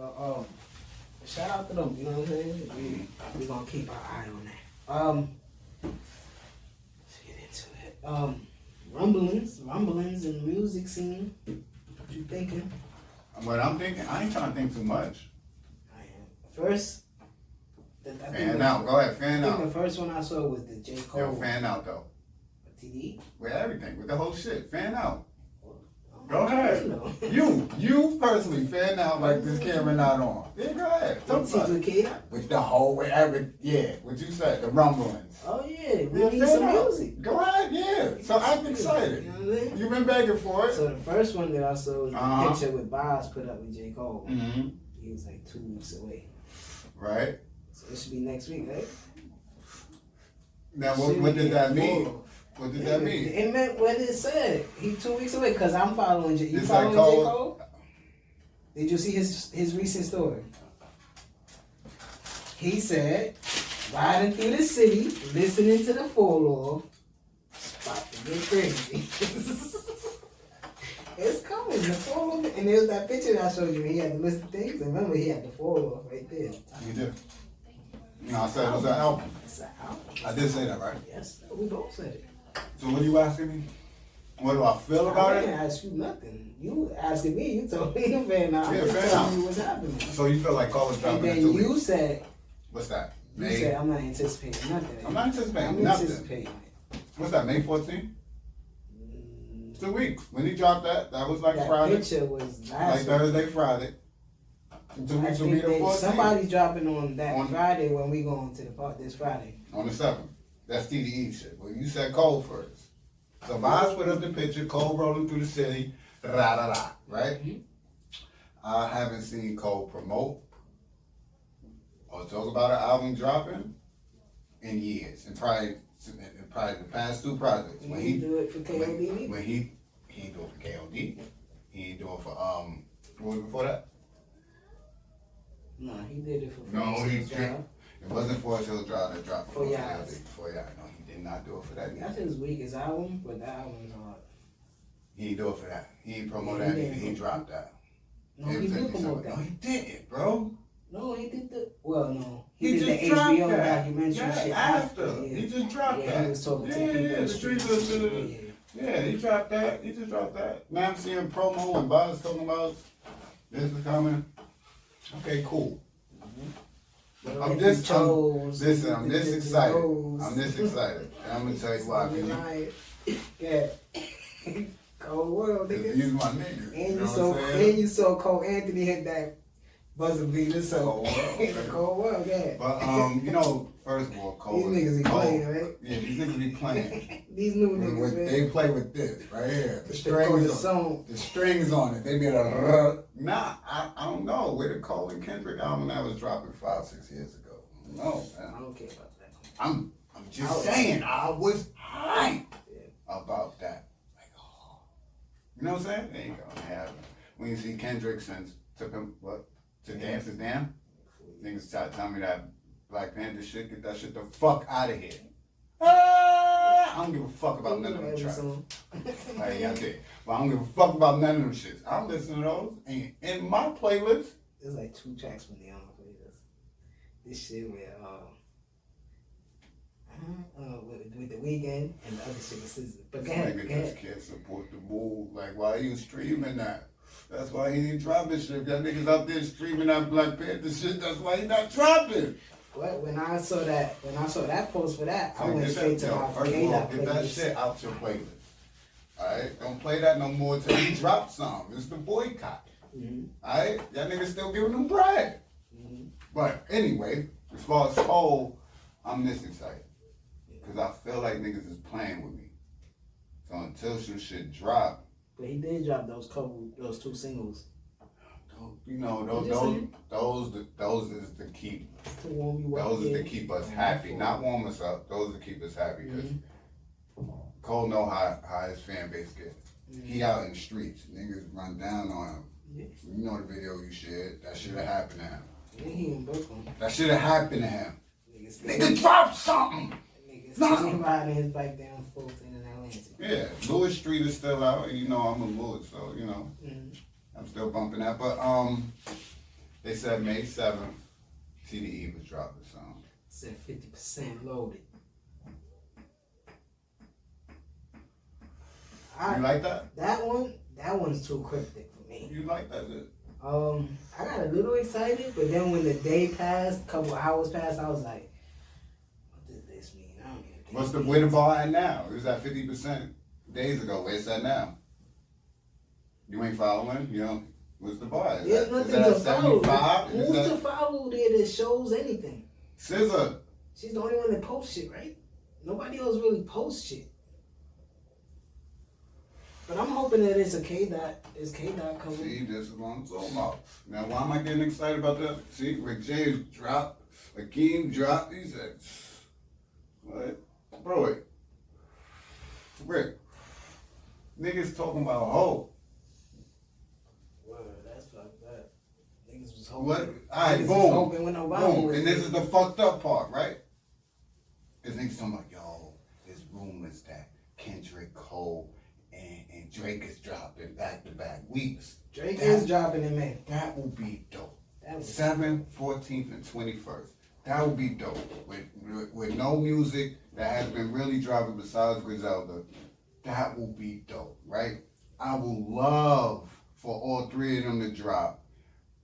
But shout out to them. You know what I'm saying? We gonna keep our eye on that. Let's get into it. Rumblings in the music scene. What you thinking? What I'm thinking, I ain't trying to think too much. I am. First, fan out. Go ahead, fan out. I think the first one I saw was the J. Cole. Yo, fan out though. TD? With everything, with the whole shit. Fan out. Go Oh, ahead. You personally fan out like this camera not on. Yeah, go ahead. Don't kid. With the whole, whatever, yeah, what you said, the rumblings. Oh yeah, we need some music. Go ahead, yeah. So I'm excited. You know what I mean? You've been begging for it. So the first one that I saw was the picture with Boz put up with J. Cole. Mm-hmm. He was like 2 weeks away. Right. So it should be next week, right? Now, what did that mean? What did that mean? It meant what it said. He 2 weeks away because I'm following J. You It's following like J. Cole? Did you see his recent story? He said, riding through the city, listening to the fall-off, about to get crazy. It's coming, the fall-off. And there's that picture that I showed you. He had the list of things. And remember, he had the fall-off right there. You did. No, I said it was an album. It's an album. I did say that, right? Yes, we both said it. So what are you asking me? What do I feel about I it? didn't ask you nothing. You asking me, you told me the fan out. Yeah, You fan told out. me what's happening. So you feel like Cole is And dropping then in 2 you weeks? said, What's that? you May? said, I'm not anticipating nothing. I'm not anticipating I'm nothing. anticipating it. What's that, May 14th? 2 weeks. When he dropped that was like That Friday. picture was Like last week. Thursday, Friday. 2 I weeks will be think the 14th. somebody's dropping on that On- Friday when we going to the park this Friday. On the 7th. That's TDE shit. Well, you said Cole first. So Boz put up the picture, Cole rolling through the city, ra-da-da, right? Mm-hmm. I haven't seen Cole promote or talk about an album dropping in years. And probably the past 2 projects. When he do it for KOD? When he ain't do it for KOD. He ain't do it for, what was before that? No, he did it for No, he Forest Hills did. Drive. It wasn't Forest Hills Drive that dropped For before Yaz. KOD. Before Yaz. No, he did not do it for that. That's his weakest album, but that album's hard. He didn't do it for that. He didn't promote Yeah, that he either. He didn't. dropped that. No, he did promote No, that. he didn't, bro. No, he did the, well, no. He did just the dropped HBO that. documentary Yeah, shit after. Yeah. He just dropped Yeah, that. he was talking to Yeah, people. yeah, in the streets of Yeah, he dropped that. He just dropped that. Now I'm seeing promo and Boz talking about this is coming. Okay, cool. But I'm if this he chose, listen, I'm this if he excited. chose- I'm this excited. And I'm gonna tell you why. 'Cause Yeah. Cold world, you nigga. use my niggas. And You you know saw, what I'm saying? and you saw Cole Anthony hit that buzzer beater. So Cold world. it's a cold world, yeah. But you know, first of all, Cole. These niggas be Cole- playing, right? Yeah, these niggas be playing. These new niggas, man. They play with this right here. The The strings, song. the strings on it. They be like, nah. I don't know. Where the Cole and Kendrick album that was dropping 5-6 years ago. No, man. I don't care about that. I'm just saying. I was hyped about that. Like, oh, you know what I'm saying? There you go. Yeah. When you see Kendrick since took him to Amsterdam, niggas try to tell me that Black Panther shit. Get that shit the fuck out of here. I don't give a fuck about none of them tracks. Like, yeah, I did. But I don't give a fuck about none of them shits. I'm listening to those. And in my playlist, There's like 2 tracks from the album playlist. This shit with with the Weeknd and the other shit with SZA. But go ahead, nigga go just ahead. can't support the move. Like, why you streaming that? That's why he ain't dropping shit. That niggas out there streaming that Black Panther shit. That's why he not dropping. What? When I saw that post for that, I So went get straight that, to yo, my first of all, K-Dot get that playlist. shit out your playlist. Alright? Don't play that no more till he drops something. It's the boycott. Alright? Y'all niggas still giving them bread. But anyway, as far as Cole, I'm this excited. Because I feel like niggas is playing with me. So until some shit drop, But he did drop those 2 singles you know, those is to keep to warm you up. those is to keep us happy. Not warm us up. Those is to keep us happy. Because Cole know how his fan base get. He out in the streets. Niggas run down on him. Yeah. You know the video you shared. That should have happened to him. Yeah, he in Brooklyn. That should have happened to him. Niggas Nigga, drop something. Niggas Nah. riding his bike down 4th in Atlantic. Yeah, Lewis Street is still out. You know I'm a Lewis, so you know I'm still bumping that. But They said May 7th, TDE was dropping the song. Said 50% loaded. You like that? That one's too cryptic for me. You like that? I got a little excited, but then when the day passed, a couple hours passed, I was like, what does this mean? I don't even Where the bar at now? It was at 50% days ago. Where's that now? You ain't following? You know, what's the bar? There's nothing to follow. Who's to follow there that shows anything? SZA. She's the only one that posts shit, right? Nobody else really posts shit. But I'm hoping that it's a K-Dot. It's K-Dot coming. See, this is what I'm talking about. Now, why am I getting excited about that? See, Rick James dropped. Akeem dropped. He said, what? Bro, wait. Rick. Niggas talking about hope. Word, that's fucked up. Niggas was hoping. What? Alright, boom. Boom. And this is the fucked up part, right? Because niggas talking about, yo, there's rumors that Kendrick, Cole, and Drake is dropping back-to-back weeks. Drake is dropping in May. That will be dope. 7th, 14th, and 21st. That would be dope. With no music that has been really dropping besides Griselda. That will be dope, right? I will love for all three of them to drop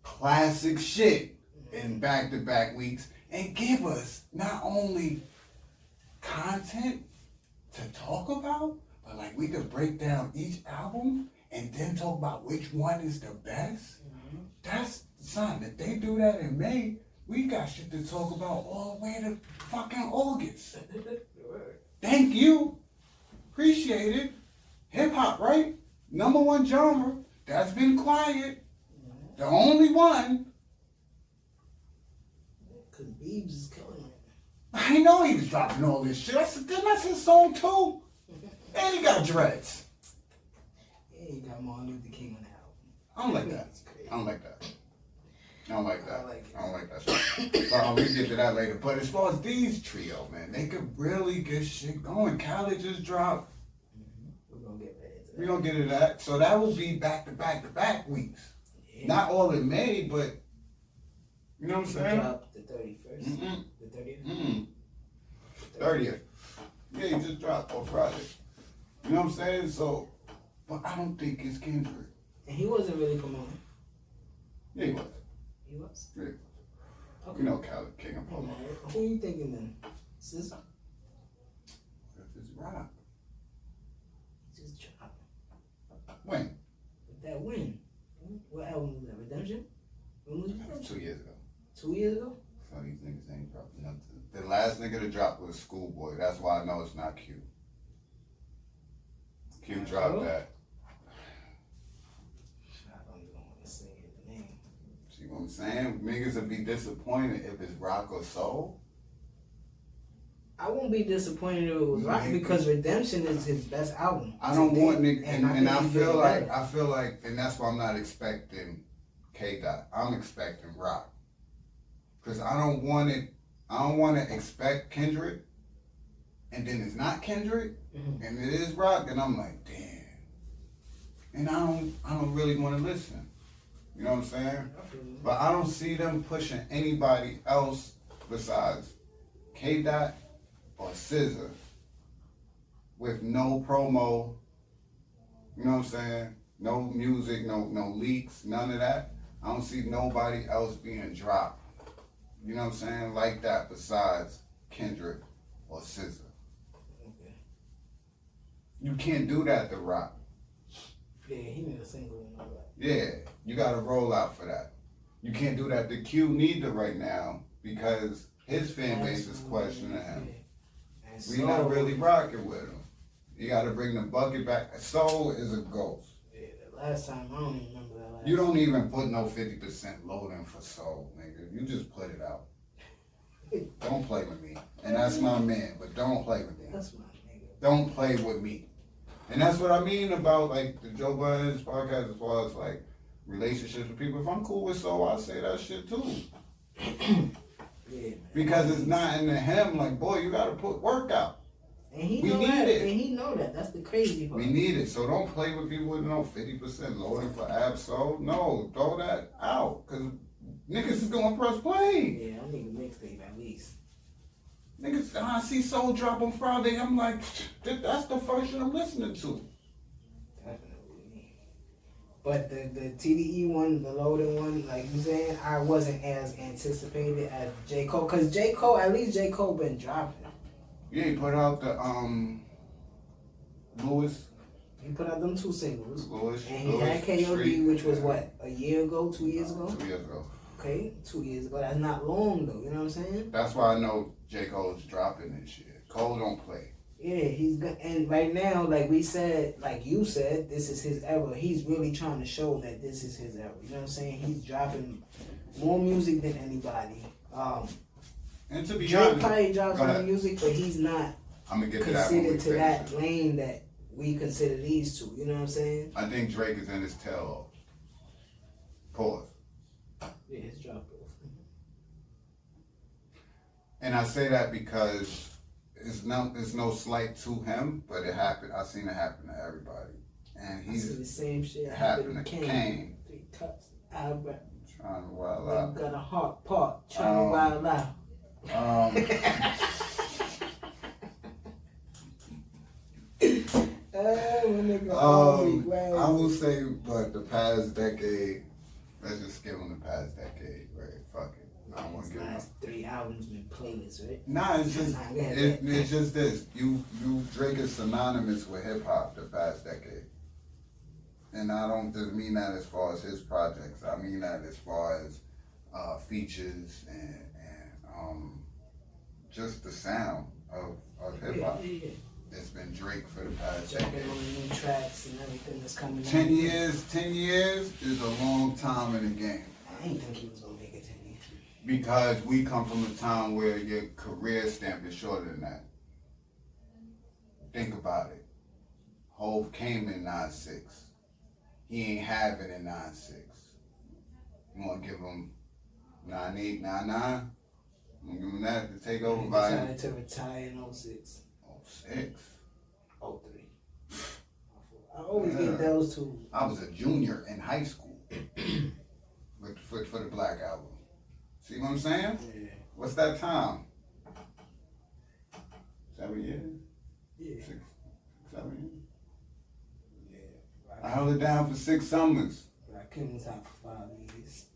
classic shit in back-to-back weeks and give us not only content to talk about, but like we could break down each album and then talk about which one is the best. That's son. If they do that in May, we got shit to talk about all the way to fucking August. Thank you. Appreciate it. Hip hop, right? Number one genre. That's been quiet. The only one. Cause Biebs is killing it. I know he was dropping all this shit. That's his song too. And he got dreads. Yeah, he got Martin Luther King on the album. I don't like that. I don't like that. I don't like that. I like it. I don't like that shit. But we get to that later. But as far as these trio, man, they could really get shit going. Khaled just dropped. We're gonna get ready to that. We're gonna get into that. So that will be back-to-back weeks. Yeah. Not all in May, but you know what I'm saying? Dropped the 31st. The 30th. 30th. Yeah, he just dropped on Friday. You know what I'm saying? So, but I don't think it's Kendrick. And he wasn't really promoting. Yeah, he was. He was? Yeah. Okay. You know Khaled King of promo. Who you thinking then? SZA? If it's rock. He just dropped. When? With that win. What album was that? Redemption? When was Redemption? 2 years ago. 2 years ago? So these niggas ain't dropping nothing. The last nigga to drop was Schoolboy. That's why I know it's not Q. Q dropped that. I don't even want to say his name. See what I'm saying? Niggas would be disappointed if it's rock or soul. I won't be disappointed if it was rock because Redemption is his best album. I don't want niggas, and I feel like, better. and that's why I'm not expecting K-Dot. I'm expecting rock. Cause I don't want to expect Kendrick, and then it's not Kendrick, and it is rock, and I'm like, damn. And I don't really want to listen. You know what I'm saying? But I don't see them pushing anybody else besides K-Dot or SZA with no promo. You know what I'm saying? No music, no leaks, none of that. I don't see nobody else being dropped. You know what I'm saying? Like that besides Kendrick or SZA. Okay. You can't do that to rock. Yeah, he made a single and all that. Yeah, you got to roll out for that. You can't do that to Q neither right now because his fan base is questioning him. We not really rocking with him. You got to bring the bucket back. Soul is a ghost. Yeah, the last time, I don't even remember that last You don't even put no 50% loading for Soul, nigga. You just put it out. Don't play with me. And that's my man, but don't play with me. That's my nigga. Don't play with me. And that's what I mean about like the Joe Budden's podcast as far as like relationships with people. If I'm cool with Soul, I say that shit too. Yeah, man. Because it's not into him, like, boy, you gotta put work out. And he We know need that. it. And he know that. That's the crazy part. We need it. So don't play with people with no 50% loading for Absol. No, throw that out. Because niggas is gonna press play. Yeah, I need a mixtape at least. Niggas, I see Soul drop on Friday. I'm like, that's the first shit I'm listening to. Definitely. But the TDE one, the loaded one, like you saying, I wasn't as anticipated as J. Cole. Cause J. Cole, at least J. Cole been dropping. Yeah, he put out the Lewis. He put out them 2 singles. Lewis. And he had KOD, which was what, a year ago, 2 years ago? 2 years ago. Okay, 2 years ago. That's not long though, you know what I'm saying? That's why I know J. Cole's dropping this shit. Cole don't play. Yeah, he's good. And right now, like we said, like you said, this is his era. He's really trying to show that this is his era. You know what I'm saying? He's dropping more music than anybody. And to be Drake honest, probably drops more music, but he's not I'm gonna get to that when we considered to finish that it. lane that we consider these two. You know what I'm saying? I think Drake is in his tail off. Pause. Yeah, his drop off. And I say that because it's no slight to him, but it happened. I've seen it happen to everybody. And I see the he's same shit happened happen to to Kane. Kane. 3 cups, Albert. Trying to wild out. Got a heart part, trying to wild out. I will say, but the past decade, let's just give him the past decade, right? Fuck it. I don't want to give him. Last 3 albums been playlists, right? Nah, it's just it's just this. You Drake is synonymous with hip hop the past decade, and I don't just mean that as far as his projects. I mean that as far as features and just the sound of hip hop. Yeah. It's been Drake for the past Jumping decade. on the new tracks and everything that's coming. 10 years is a long time in the game. I didn't think he was gonna make it 10 years. Because we come from a time where your career stamp is shorter than that. Think about it. Hove came in 9-6. He ain't have it in 9-6. You wanna give him 9-8, 9-9? You wanna give him that to take over He by decided to retire in 06. 06. 03. I always get those two. I was a junior in high school for the Black Album. See what I'm saying? Yeah. What's that time? 7 years? Yeah. 6, 7 years? Yeah. I held it down for 6 summers. Rakim was out for 5 years.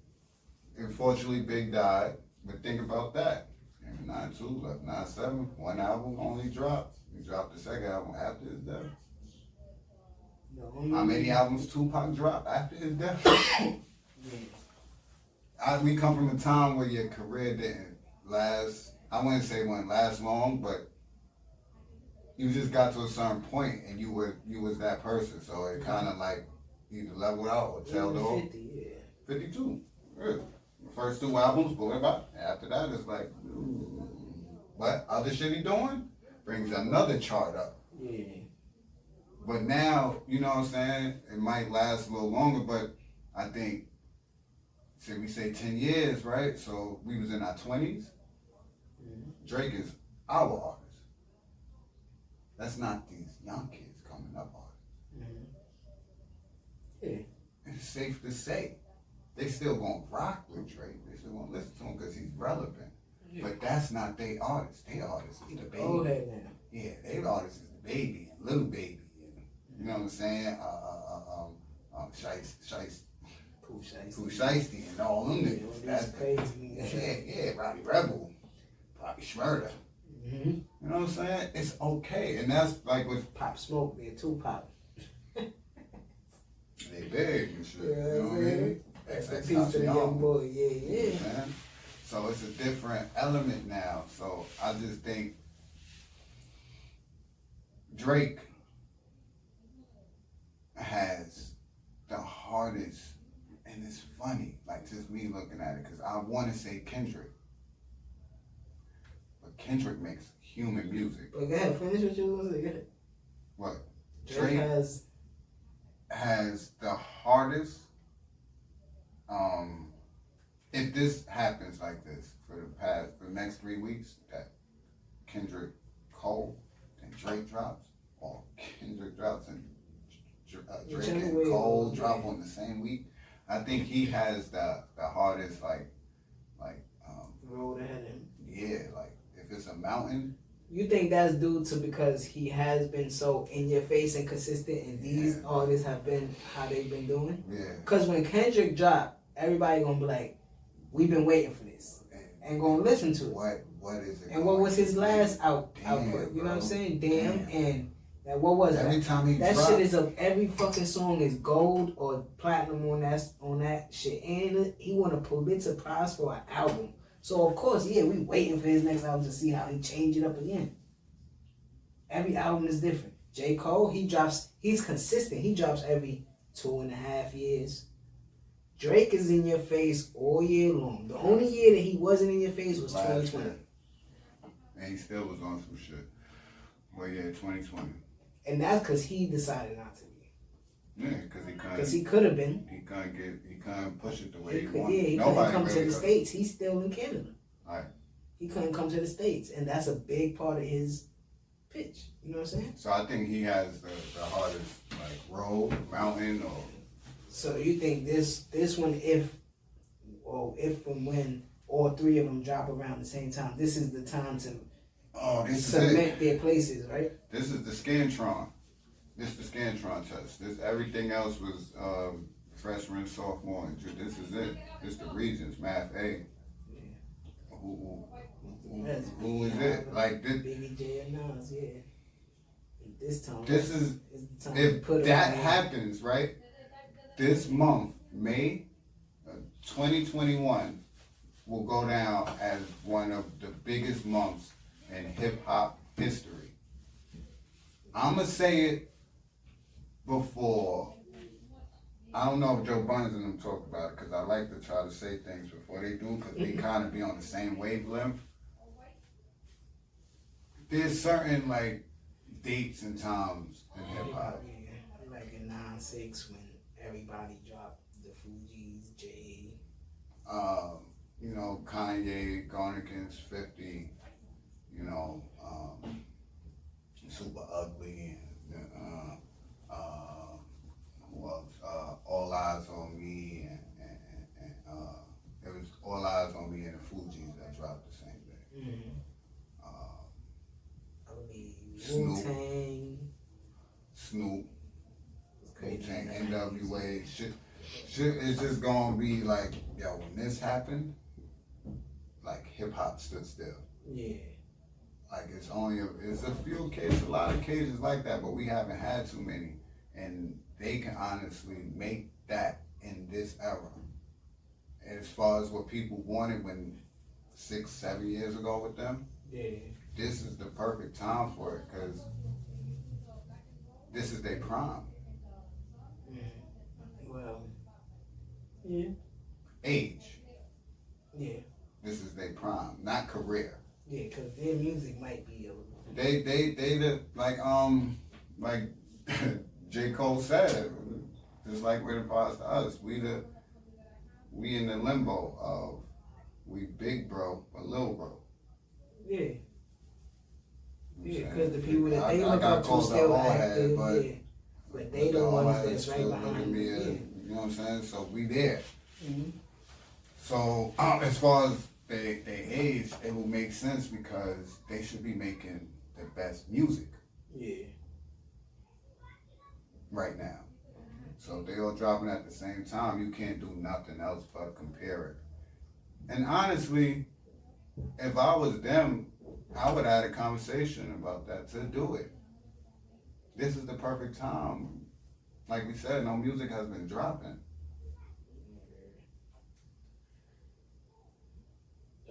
Unfortunately, Big died, but think about that. In 9-2, left 9-7, 1 album only dropped. He dropped the second album after his death. How many albums Tupac dropped after his death? We come from a time where your career didn't last. I wouldn't say it wouldn't last long, but you just got to a certain point and you was that person. So it kind of like either leveled out or tailed off. 50, yeah. 52. Good. The first 2 albums, boy, about. After that, it's like, what other shit he doing? Brings another chart up. Yeah. But now, you know what I'm saying? It might last a little longer, but I think, say we say 10 years, right? So we was in our 20s. Drake is our artist. That's not these young kids coming up artists. Yeah. It's safe to say. They still gonna rock with Drake. They still gonna listen to him because he's relevant. Yeah. But that's not their artist. Their artist is the baby. Old head now. Yeah, their artist is the baby and little baby. You know what I'm saying? Pooh Shiesty and all them niggas. That's crazy. Yeah, Robbie Rebel, Bobby Schmurda. You know what I'm saying? It's okay, and that's like with Pop Smoke, they're Tupac. They big and shit. Yeah, you know what I mean? That's the piece of the young boy. Yeah. Man. So it's a different element now. So I just think Drake has the hardest, and it's funny, like just me looking at it, because I want to say Kendrick, but Kendrick makes human music. But go ahead, finish what you were going to say. Go ahead. What? Drake has the hardest. If this happens like this for the next 3 weeks, that Kendrick Cole and Drake drops, or Kendrick drops and Drake and Cole drop on the same week, I think he has the hardest like road ahead of him. Yeah, like if it's a mountain. You think that's due to because he has been so in your face and consistent, and these artists have been how they've been doing? Yeah. Because when Kendrick dropped, everybody gonna be like, we've been waiting for this. And gonna listen to it. What is it? And what was his last output? You know what I'm saying? Damn. And what was that? Every time he that dropped, shit is every fucking song is gold or platinum on that shit. And he won a Pulitzer Prize for an album. So of course, we waiting for his next album to see how he change it up again. Every album is different. J. Cole, he's consistent. He drops every 2.5 years. Drake is in your face all year long. The only year that he wasn't in your face was 2020. And he still was on some shit. Well, yeah, 2020. And that's because he decided not to be. Yeah, because he couldn't. Because he could have been. He couldn't push it the way he wanted. Yeah, he couldn't come to the States. He's still in Canada. Right. He couldn't come to the States. And that's a big part of his pitch. You know what I'm saying? So I think he has the hardest, like, road, mountain, or... So you think this one, if and when all three of them drop around the same time, this is the time to cement their places, right? This is the Scantron. This is the Scantron test. Everything else was freshman, sophomore, and this is it. This the regions, Math A. Yeah. Who is it? Like this. Biggie J and Nas, yeah. This time. This is the time if that happens, right? This month, May 2021, will go down as one of the biggest months in hip hop history. I'ma say it before. I don't know if Joe Budden and them talk about it because I like to try to say things before they do because they kind of be on the same wavelength. There's certain like dates and times in hip hop. Yeah, like in 9/6 when everybody dropped the Fugees, Jay. You know, Kanye going against 50. You know, Super Ugly and who else? All Eyes on Me and it was All Eyes on Me and the Fugees that dropped the same day. Mm-hmm. I believe Snoop, Wu-Tang, NWA, shit is just gonna be like, yo, when this happened, like hip hop stood still. Yeah. Like it's a few cases, a lot of cases like that, but we haven't had too many. And they can honestly make that in this era. As far as what people wanted when 6-7 years ago with them, this is the perfect time for it because this is their prime. Well, yeah. Age. Yeah. This is their prime, not career. Yeah, because their music might be a little. They like J. Cole said, just like what it applies to us, we in the limbo of we big bro but little bro. Yeah. Yeah, because the people that they look up to still active, but they the ones that's right behind me. You know what I'm saying? So we there. Mm-hmm. So as far as they age, it will make sense because they should be making the best music. Yeah. Right now. So they all dropping at the same time. You can't do nothing else but compare it. And honestly, if I was them, I would have had a conversation about that to do it. This is the perfect time. Like we said, no music has been dropping.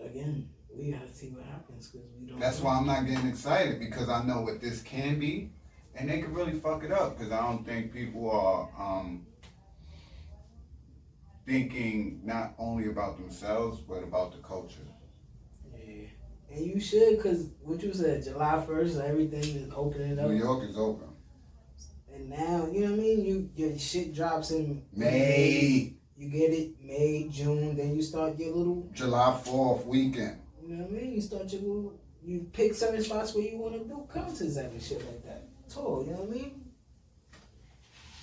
Again, we gotta see what happens because we don't. That's why I'm not getting excited because I know what this can be, and they could really fuck it up because I don't think people are thinking not only about themselves but about the culture. Yeah, and you should because what you said, July 1st, everything is opening up. New York is open. And now, you know what I mean? Your shit drops in May. You get it May, June, then you start your little July 4th weekend. You know what I mean? You start your little, you pick certain spots where you want to do concerts at and shit like that. Tour, you know what I mean?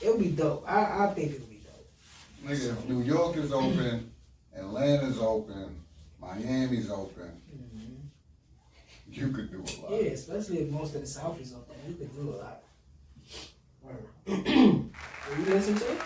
It'll be dope. I think it'll be dope. Nigga, if New York is open, Atlanta's open, Miami's open. You could do a lot. Yeah, especially if most of the South is open. You could do a lot. Word. You listen to it?